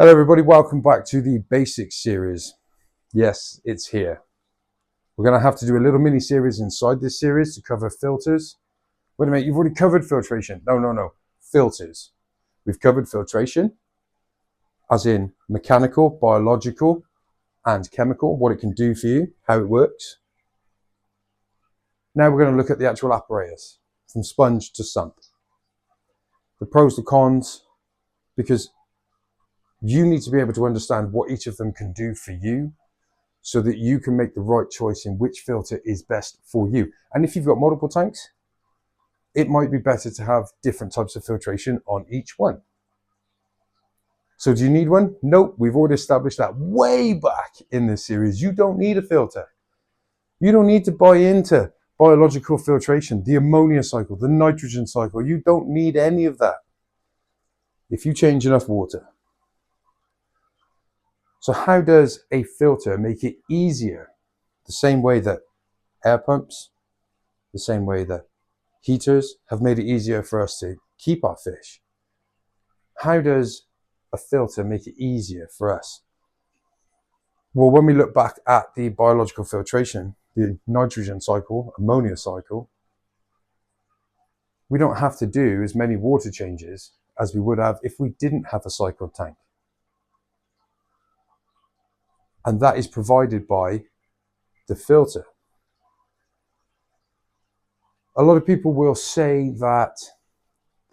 Hello everybody, welcome back to the basics series. Yes, it's here. We're going to have to do a little mini series inside this series to cover filters. Wait a minute, you've already covered filtration. No, filters. We've covered filtration, as in mechanical, biological, and chemical, what it can do for you, how it works. Now we're going to look at the actual apparatus, from sponge to sump. The pros, the cons, because you need to be able to understand what each of them can do for you so that you can make the right choice in which filter is best for you. And if you've got multiple tanks, it might be better to have different types of filtration on each one. So do you need one? Nope, we've already established that way back in this series. You don't need a filter. You don't need to buy into biological filtration, the ammonia cycle, the nitrogen cycle. You don't need any of that if you change enough water. So how does a filter make it easier? The same way that air pumps, the same way that heaters have made it easier for us to keep our fish. How does a filter make it easier for us? Well, when we look back at the biological filtration, the nitrogen cycle, ammonia cycle, we don't have to do as many water changes as we would have if we didn't have a cycled tank. And that is provided by the filter. A lot of people will say that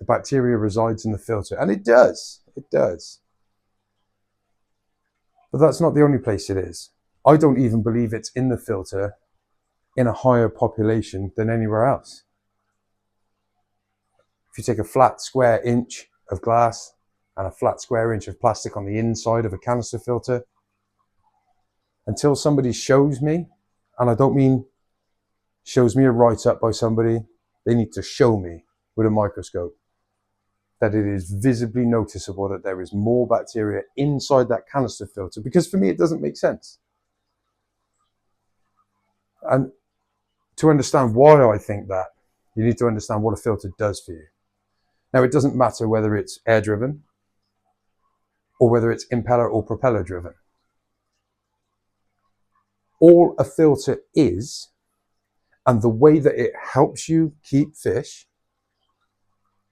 the bacteria resides in the filter, and it does. But that's not the only place it is. I don't even believe it's in the filter in a higher population than anywhere else. If you take a flat square inch of glass and a flat square inch of plastic on the inside of a canister filter, until somebody shows me, and I don't mean shows me a write-up by somebody, they need to show me with a microscope that it is visibly noticeable that there is more bacteria inside that canister filter, because for me it doesn't make sense. And to understand why I think that, you need to understand what a filter does for you. Now, it doesn't matter whether it's air driven or whether it's impeller or propeller driven. All a filter is, and the way that it helps you keep fish,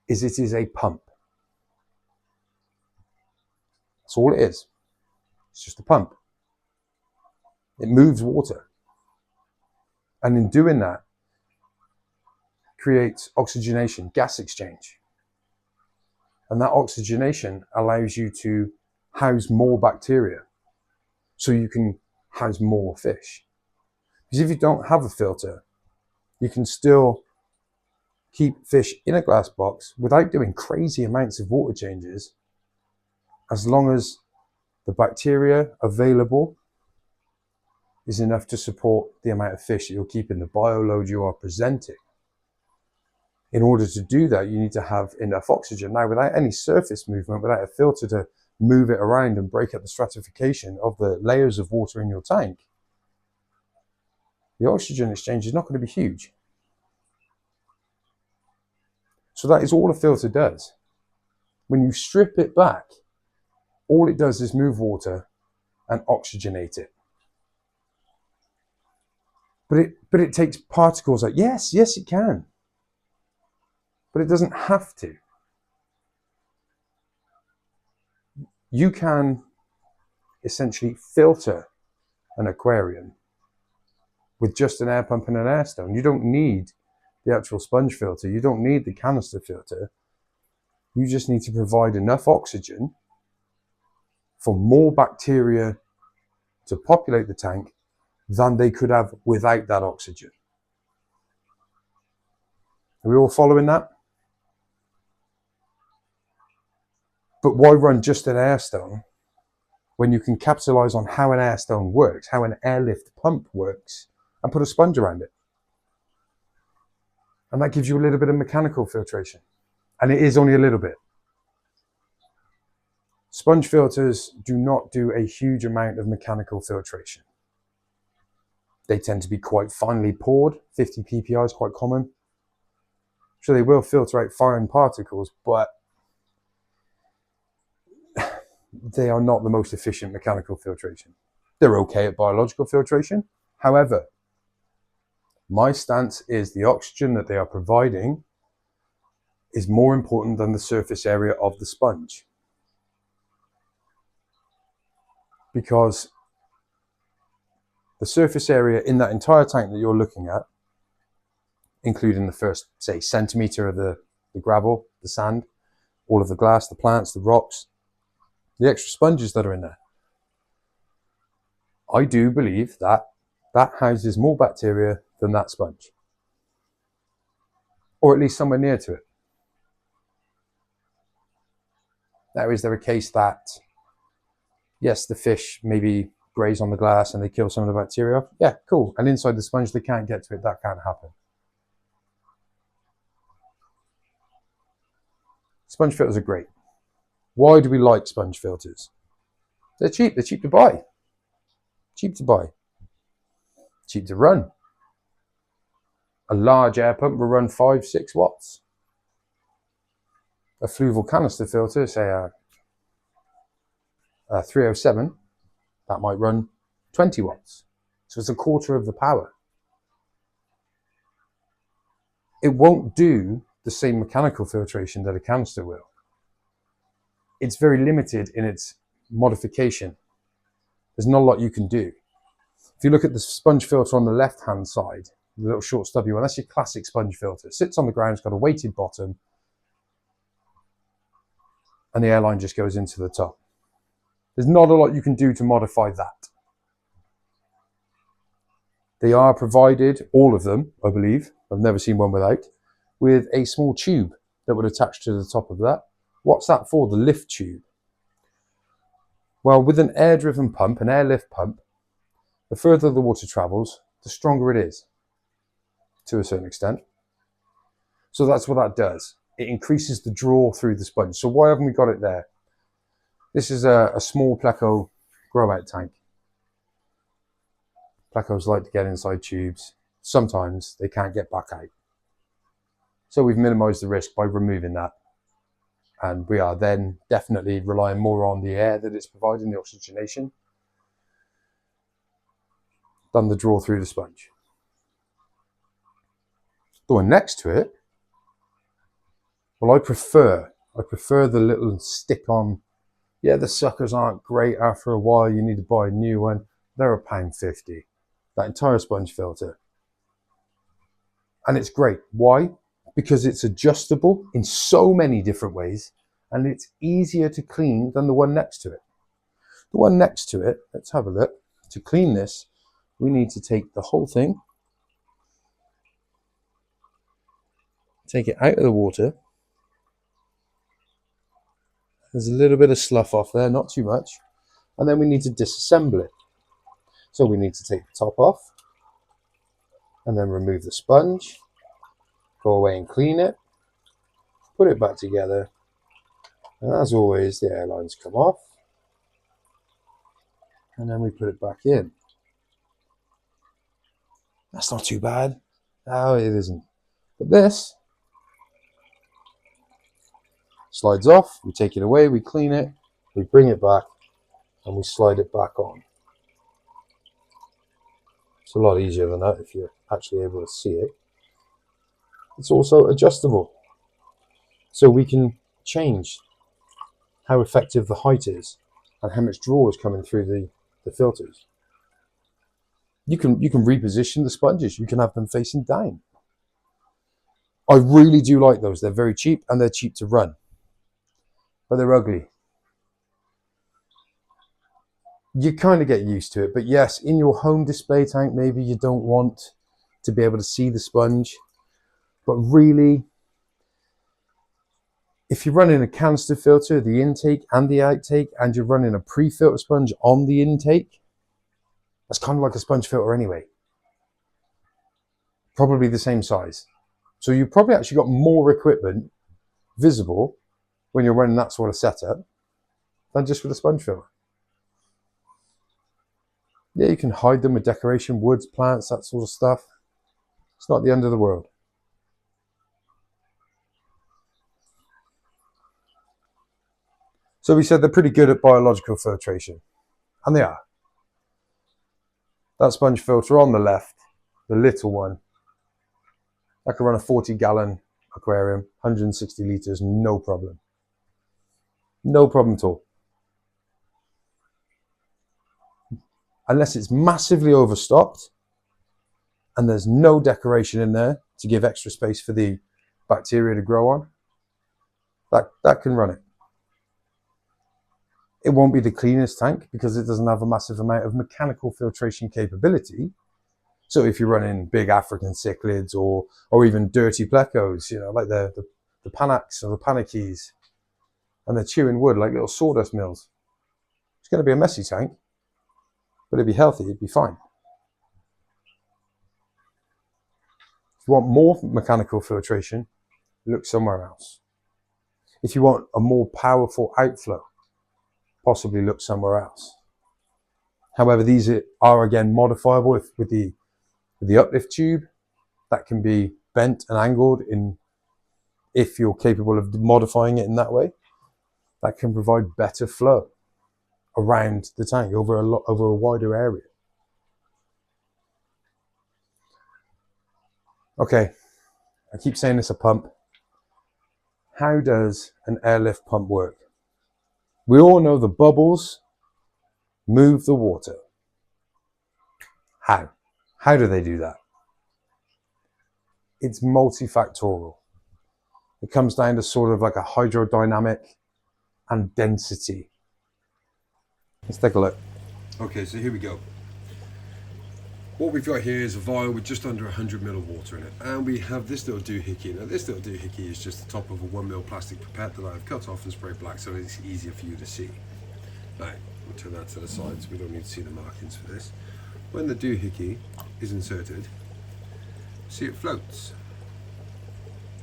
is it is a pump. That's all it is. It's just a pump. It moves water. And in doing that, creates oxygenation, gas exchange. And that oxygenation allows you to house more bacteria, so you can house more fish. Because if you don't have a filter, you can still keep fish in a glass box without doing crazy amounts of water changes, as long as the bacteria available is enough to support the amount of fish that you'll keep in the bioload you are presenting. In order to do that, you need to have enough oxygen. Now, without any surface movement, without a filter to move it around and break up the stratification of the layers of water in your tank, the oxygen exchange is not going to be huge. So that is all a filter does. When you strip it back, all it does is move water and oxygenate it. But it takes particles out. Yes, it can. But it doesn't have to. You can essentially filter an aquarium with just an air pump and an air stone. You don't need the actual sponge filter. You don't need the canister filter. You just need to provide enough oxygen for more bacteria to populate the tank than they could have without that oxygen. Are we all following that? But why run just an air stone when you can capitalize on how an air stone works, how an airlift pump works, and put a sponge around it? And that gives you a little bit of mechanical filtration. And it is only a little bit. Sponge filters do not do a huge amount of mechanical filtration. They tend to be quite finely poured. 50 ppI is quite common. So they will filter out fine particles, but they are not the most efficient mechanical filtration. They're okay at biological filtration. However, my stance is the oxygen that they are providing is more important than the surface area of the sponge. Because the surface area in that entire tank that you're looking at, including the first, say, centimetre of the gravel, the sand, all of the glass, the plants, the rocks, the extra sponges that are in there, I do believe that that houses more bacteria than that sponge. Or at least somewhere near to it. Now, is there a case that, yes, the fish maybe graze on the glass and they kill some of the bacteria off? Yeah, cool. And inside the sponge, they can't get to it. That can't happen. Sponge filters are great. Why do we like sponge filters? They're cheap. They're cheap to buy. Cheap to buy. Cheap to run. A large air pump will run 5-6 watts. A fluval canister filter, say a 307, that might run 20 watts. So it's a quarter of the power. It won't do the same mechanical filtration that a canister will. It's very limited in its modification. There's not a lot you can do. If you look at the sponge filter on the left-hand side, the little short stubby one, that's your classic sponge filter. It sits on the ground, it's got a weighted bottom, and the airline just goes into the top. There's not a lot you can do to modify that. They are provided, all of them, I believe, I've never seen one without, with a small tube that would attach to the top of that. What's that for? The lift tube. Well, with an air-driven pump, an airlift pump, the further the water travels, the stronger it is, to a certain extent. So that's what that does. It increases the draw through the sponge. So why haven't we got it there? This is a small pleco grow-out tank. Plecos like to get inside tubes. Sometimes they can't get back out. So we've minimized the risk by removing that. And we are then definitely relying more on the air that it's providing, the oxygenation, than the draw through the sponge. The one next to it, well, I prefer the little stick-on. Yeah, the suckers aren't great. After a while, you need to buy a new one. They're £1.50. That entire sponge filter. And it's great. Why? Because it's adjustable in so many different ways, and it's easier to clean than the one next to it. The one next to it, let's have a look. To clean this, we need to take the whole thing, take it out of the water. There's a little bit of slough off there, not too much. And then we need to disassemble it. So we need to take the top off, and then remove the sponge, go away and clean it, put it back together, and as always, the airlines come off, and then we put it back in. That's not too bad. No, it isn't. But this slides off, we take it away, we clean it, we bring it back, and we slide it back on. It's a lot easier than that if you're actually able to see it. It's also adjustable. So we can change how effective the height is and how much draw is coming through the filters. You can reposition the sponges. You can have them facing down. I really do like those. They're very cheap and they're cheap to run. But they're ugly. You kind of get used to it. But yes, in your home display tank, maybe you don't want to be able to see the sponge. But really, if you're running a canister filter, the intake and the outtake, and you're running a pre-filter sponge on the intake, that's kind of like a sponge filter anyway. Probably the same size. So you've probably actually got more equipment visible when you're running that sort of setup than just with a sponge filter. Yeah, you can hide them with decoration, woods, plants, that sort of stuff. It's not the end of the world. So we said they're pretty good at biological filtration, and they are. That sponge filter on the left, the little one, I can run a 40-gallon aquarium, 160 litres, no problem. No problem at all. Unless it's massively overstocked and there's no decoration in there to give extra space for the bacteria to grow on, that can run it. It won't be the cleanest tank because it doesn't have a massive amount of mechanical filtration capability. So if you're running big African cichlids or even dirty plecos, you know, like the panax or the panakees, and they're chewing wood like little sawdust mills, it's going to be a messy tank, but it'd be healthy, it'd be fine. If you want more mechanical filtration, look somewhere else. If you want a more powerful outflow, possibly look somewhere else. However, these are again modifiable with the uplift tube. That can be bent and angled if you're capable of modifying it in that way. That can provide better flow around the tank over a wider area. Okay, I keep saying it's a pump. How does an airlift pump work? We all know the bubbles move the water. How? How do they do that? It's multifactorial. It comes down to sort of like a hydrodynamic and density. Let's take a look. Okay, so here we go. What we've got here is a vial with just under 100 ml of water in it, and we have this little doohickey. Now this little doohickey is just the top of a 1 ml plastic pipette that I've cut off and sprayed black so it's easier for you to see. Right, we'll turn that to the side so we don't need to see the markings for this. When the doohickey is inserted, see it floats.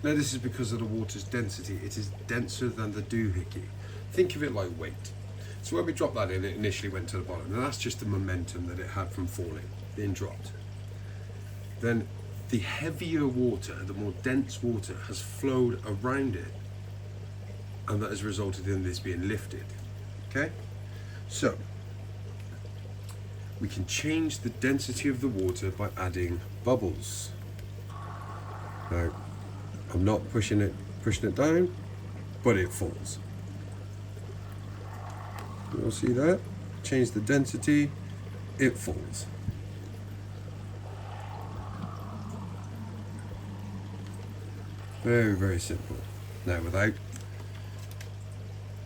Now this is because of the water's density. It is denser than the doohickey. Think of it like weight. So when we dropped that in, it initially went to the bottom, and that's just the momentum that it had from falling, being dropped. Then the heavier water, the more dense water, has flowed around it, and that has resulted in this being lifted. Okay? So we can change the density of the water by adding bubbles. Now, I'm not pushing it down, but it falls. You'll see that. Change the density, it falls. Very, very simple. Now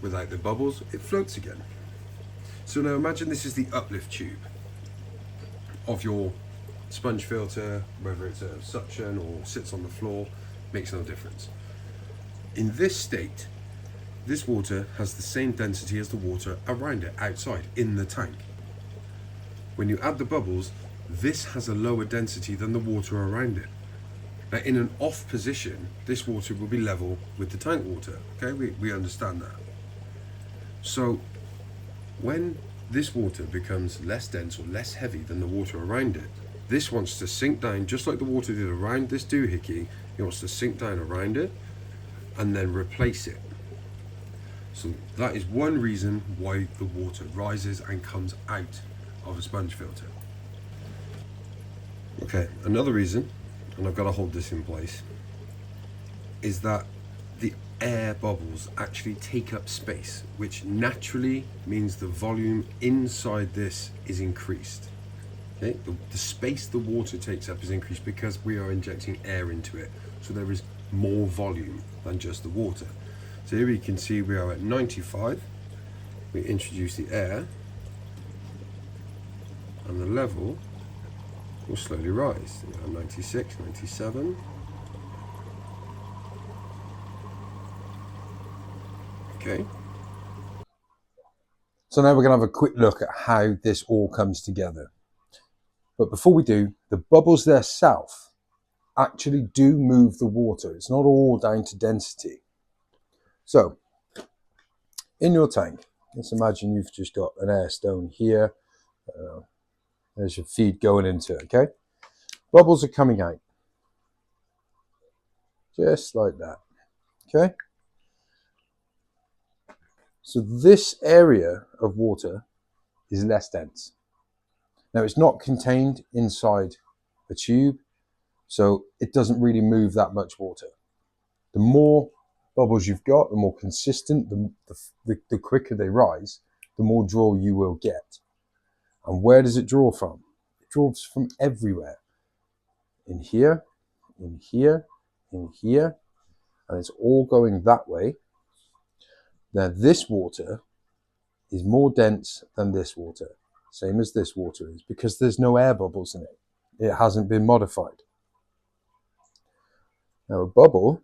without the bubbles, it floats again. So now imagine this is the uplift tube of your sponge filter, whether it's a suction or sits on the floor, makes no difference. In this state, this water has the same density as the water around it, outside, in the tank. When you add the bubbles, this has a lower density than the water around it. Now, in an off position, this water will be level with the tank water, okay? We understand that. So, when this water becomes less dense or less heavy than the water around it, this wants to sink down just like the water did around this doohickey. It wants to sink down around it and then replace it. So that is one reason why the water rises and comes out of a sponge filter. Okay, another reason, and I've got to hold this in place, is that the air bubbles actually take up space, which naturally means the volume inside this is increased. Okay? The space the water takes up is increased because we are injecting air into it. So there is more volume than just the water. So here we can see we are at 95. We introduce the air, and the level will slowly rise. 96, 97. Okay. So now we're going to have a quick look at how this all comes together. But before we do, the bubbles themselves actually do move the water. It's not all down to density. So, in your tank, let's imagine you've just got an air stone here. There's your feed going into it, okay? Bubbles are coming out. Just like that, okay? So this area of water is less dense. Now it's not contained inside a tube, so it doesn't really move that much water. The more bubbles you've got, the more consistent, the quicker they rise, the more draw you will get. And where does it draw from? It draws from everywhere. In here, in here, in here, and it's all going that way. Now this water is more dense than this water, same as this water is, because there's no air bubbles in it. It hasn't been modified. Now a bubble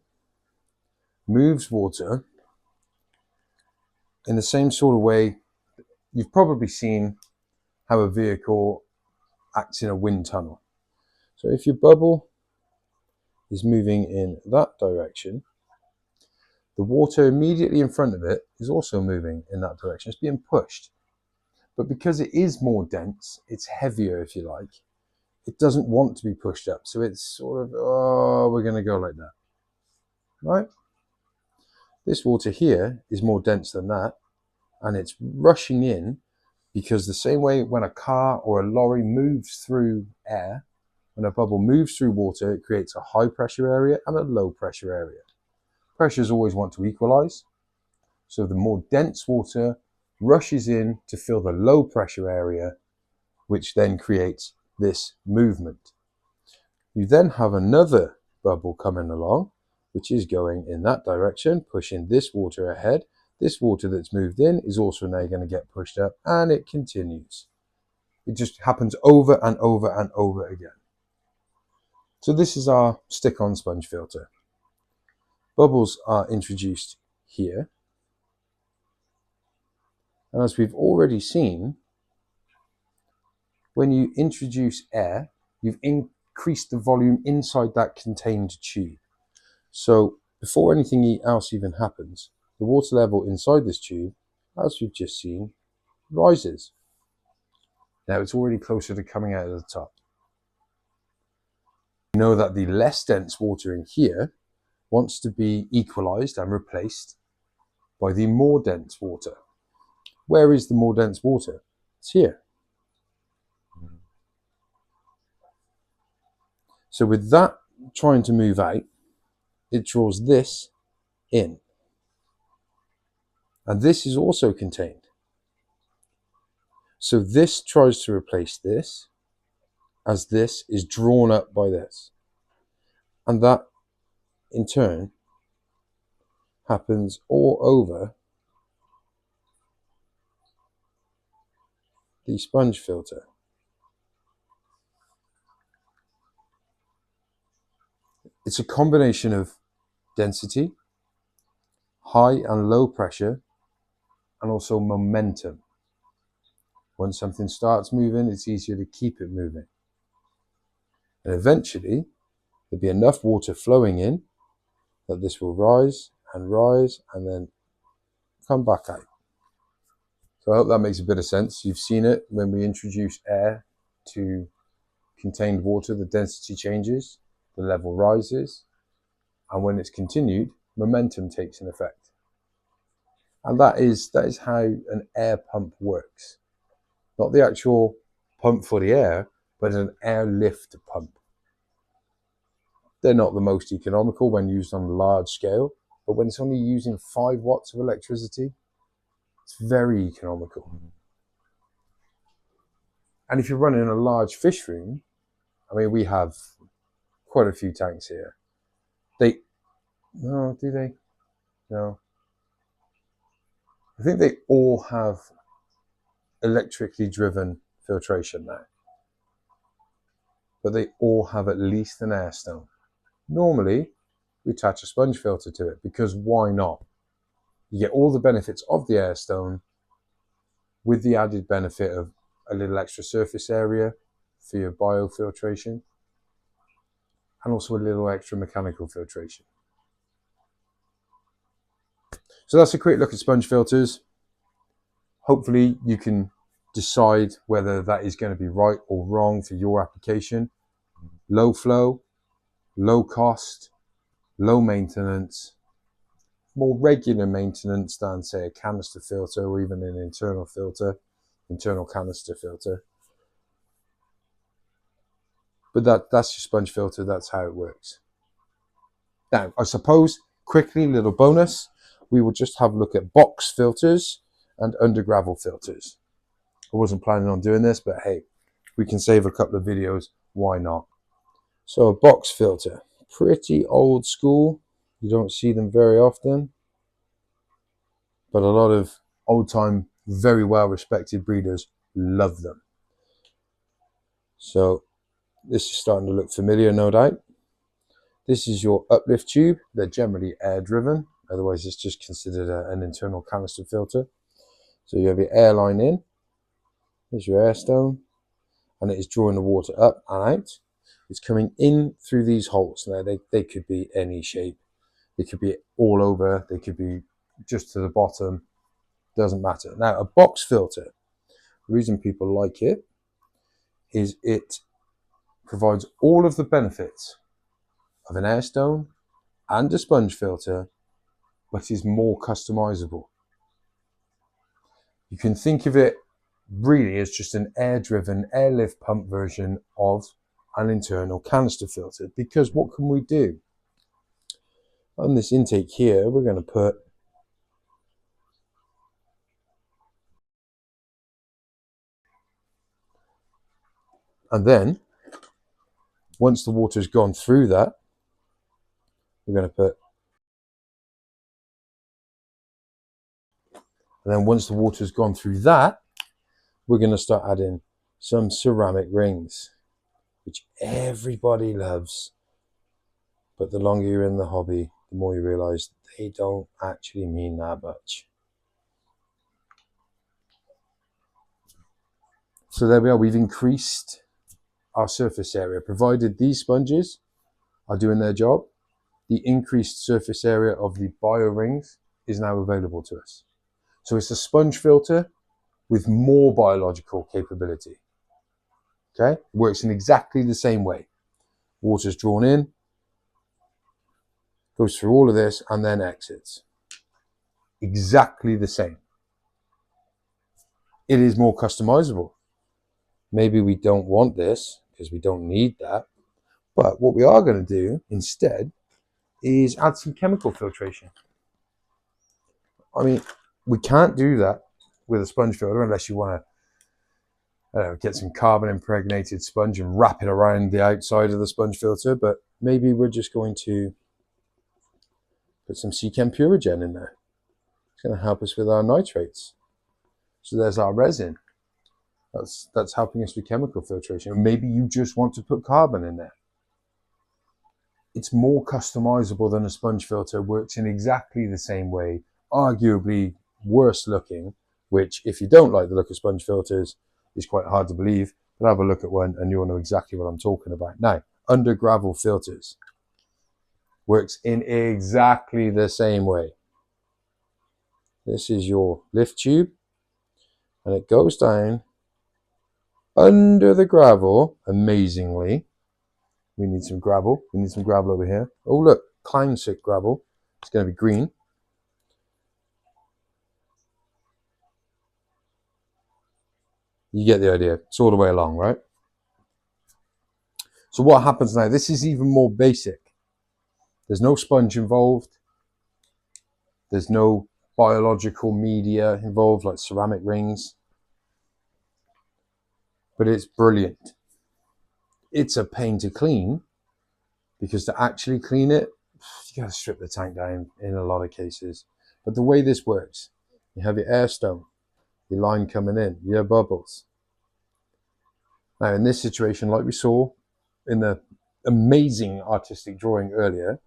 moves water in the same sort of way you've probably seen how a vehicle acts in a wind tunnel. So if your bubble is moving in that direction, the water immediately in front of it is also moving in that direction. It's being pushed. But because it is more dense, it's heavier, if you like, it doesn't want to be pushed up. So it's sort of, oh, we're going to go like that. Right? This water here is more dense than that, and it's rushing in because the same way when a car or a lorry moves through air, when a bubble moves through water, it creates a high pressure area and a low pressure area. Pressures always want to equalize. So the more dense water rushes in to fill the low pressure area, which then creates this movement. You then have another bubble coming along, which is going in that direction, pushing this water ahead. This water that's moved in is also now going to get pushed up, and it continues. It just happens over and over and over again. So this is our stick-on sponge filter. Bubbles are introduced here. And as we've already seen, when you introduce air, you've increased the volume inside that contained tube. So before anything else even happens, the water level inside this tube, as we've just seen, rises. Now it's already closer to coming out of the top. We know that the less dense water in here wants to be equalized and replaced by the more dense water. Where is the more dense water? It's here. So with that trying to move out, it draws this in. And this is also contained. So this tries to replace this, as this is drawn up by this. And that, in turn, happens all over the sponge filter. It's a combination of density, high and low pressure, and also momentum. When something starts moving, it's easier to keep it moving. And eventually, there'll be enough water flowing in that this will rise and then come back out. So I hope that makes a bit of sense. You've seen it when we introduce air to contained water, the density changes, the level rises, and when it's continued, momentum takes an effect. And that is how an air pump works. Not the actual pump for the air, but an airlift pump. They're not the most economical when used on a large scale, but when it's only using 5 watts of electricity, it's very economical. And if you're running a large fish room, I mean, we have quite a few tanks here. No, do they? No. I think they all have electrically driven filtration now. But they all have at least an air stone. Normally, we attach a sponge filter to it because why not? You get all the benefits of the air stone with the added benefit of a little extra surface area for your biofiltration and also a little extra mechanical filtration. So that's a quick look at sponge filters. Hopefully you can decide whether that is going to be right or wrong for your application. Low flow, low cost, low maintenance, more regular maintenance than, say, a canister filter or even an internal canister filter. But that's your sponge filter. That's how it works. Now, I suppose, quickly, little bonus, we will just have a look at box filters and under gravel filters. I wasn't planning on doing this, but hey, we can save a couple of videos. Why not? So a box filter, pretty old school. You don't see them very often, but a lot of old-time, very well-respected breeders love them. So this is starting to look familiar, no doubt. This is your uplift tube. They're generally air-driven. Otherwise, it's just considered an internal canister filter. So you have your air line in. There's your air stone. And it is drawing the water up and out. It's coming in through these holes. Now, they could be any shape. They could be all over. They could be just to the bottom. Doesn't matter. Now, a box filter, the reason people like it is it provides all of the benefits of an air stone and a sponge filter, but is more customizable. You can think of it really as just an air-driven, airlift pump version of an internal canister filter. Because what can we do? On this intake here, we're going to put and then once the water's gone through that, we're going to put, and then once the water's gone through that, we're going to start adding some ceramic rings, which everybody loves. But the longer you're in the hobby, the more you realize they don't actually mean that much. So there we are. We've increased our surface area. Provided these sponges are doing their job, the increased surface area of the bio rings is now available to us. So it's a sponge filter with more biological capability. Okay, works in exactly the same way. Water's drawn in, goes through all of this, and then exits. Exactly the same. It is more customizable. Maybe we don't want this because we don't need that. But what we are going to do instead is add some chemical filtration. I mean, we can't do that with a sponge filter unless you want to get some carbon impregnated sponge and wrap it around the outside of the sponge filter. But maybe we're just going to put some Sechem Purigen in there. It's going to help us with our nitrates. So there's our resin. That's helping us with chemical filtration. Maybe you just want to put carbon in there. It's more customizable than a sponge filter, works in exactly the same way, arguably worse looking, which if you don't like the look of sponge filters, is quite hard to believe, but have a look at one and you'll know exactly what I'm talking about. Now, under gravel filters works in exactly the same way. This is your lift tube, and it goes down under the gravel, amazingly. We need some gravel. We need some gravel over here. Oh, look, clown sick gravel. It's going to be green. You get the idea. It's all the way along, right? So what happens now? This is even more basic. There's no sponge involved. There's no biological media involved like ceramic rings. But it's brilliant. It's a pain to clean because to actually clean it, you got to strip the tank down in a lot of cases. But the way this works, you have your air stone, your line coming in, your bubbles. Now in this situation, like we saw in the amazing artistic drawing earlier,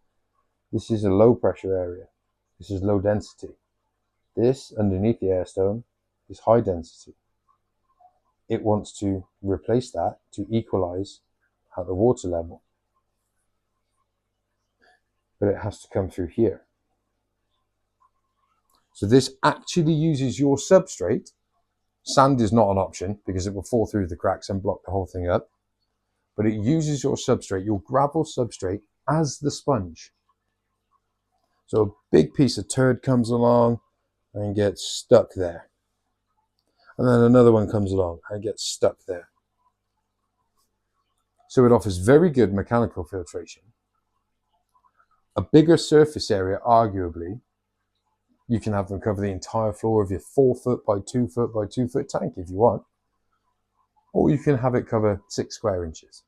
this is a low pressure area. This is low density. This underneath the air stone is high density. It wants to replace that to equalize at the water level. But it has to come through here. So this actually uses your substrate. Sand is not an option because it will fall through the cracks and block the whole thing up. But it uses your substrate, your gravel substrate, as the sponge. So a big piece of turd comes along and gets stuck there. And then another one comes along and gets stuck there. So it offers very good mechanical filtration. A bigger surface area, arguably. You can have them cover the entire floor of your 4 foot by 2 foot by 2 foot tank if you want. Or you can have it cover 6 square inches.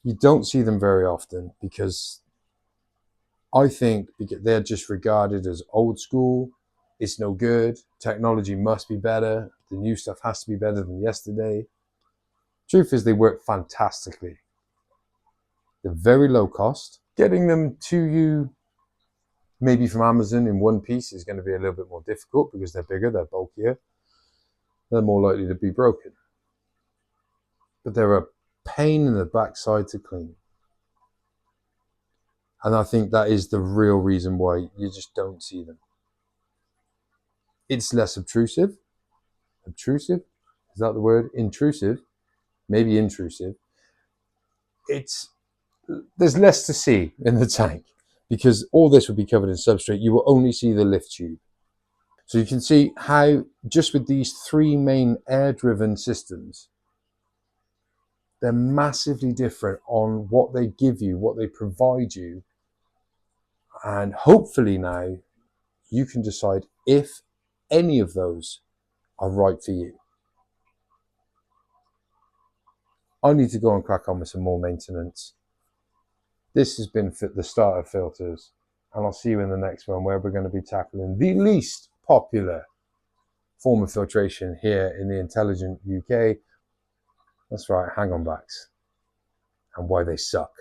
You don't see them very often because I think they're just regarded as old school. It's no good. Technology must be better. The new stuff has to be better than yesterday. Truth is, they work fantastically. They're very low cost. Getting them to you maybe from Amazon in one piece is going to be a little bit more difficult because they're bigger, they're bulkier, they're more likely to be broken. But they're a pain in the backside to clean. And I think that is the real reason why you just don't see them. It's less obtrusive. Obtrusive? Is that the word? Intrusive? Maybe intrusive. There's less to see in the tank because all this will be covered in substrate. You will only see the lift tube. So you can see how just with these 3 main air-driven systems, they're massively different on what they give you, what they provide you. And hopefully now you can decide if any of those are right for you. I need to go and crack on with some more maintenance. This has been the start of filters, and I'll see you in the next one where we're going to be tackling the least popular form of filtration here in the intelligent UK. That's right, hang-on backs and why they suck.